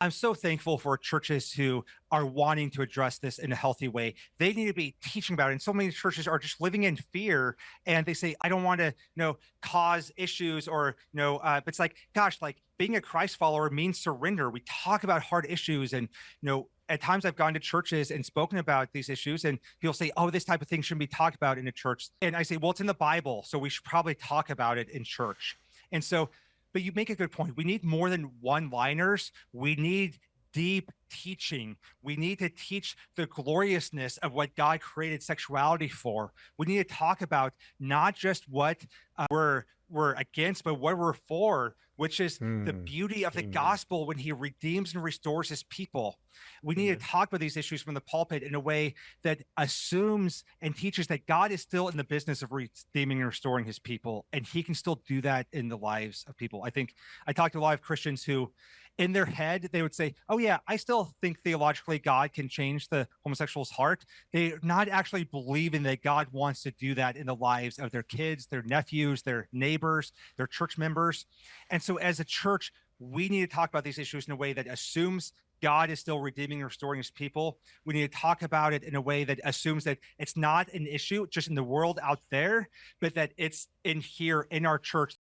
I'm so thankful for churches who are wanting to address this in a healthy way. They need to be teaching about it. And so many churches are just living in fear, and they say, I don't want to, cause issues, or, but it's like, gosh, like being a Christ follower means surrender. We talk about hard issues, and, at times I've gone to churches and spoken about these issues, and people say, oh, this type of thing shouldn't be talked about in a church. And I say, well, it's in the Bible, so we should probably talk about it in church. And so, but you make a good point. We need more than one liners. We need deep teaching. We need to teach the gloriousness of what God created sexuality for. We need to talk about not just what we're against, but what we're for, which is the Mm, beauty of the amen. gospel when He redeems and restores His people. We need to Amen. talk about these issues from the pulpit in a way that assumes and teaches that God is still in the business of redeeming and restoring His people, and He can still do that in the lives of people. I think I talked to a lot of Christians who, in their head, they would say, oh yeah, I still think theologically God can change the homosexual's heart. They're not actually believing that God wants to do that in the lives of their kids, their nephews, their neighbors, their church members. And so as a church, we need to talk about these issues in a way that assumes God is still redeeming and restoring His people. We need to talk about it in a way that assumes that it's not an issue just in the world out there, but that it's in here in our church.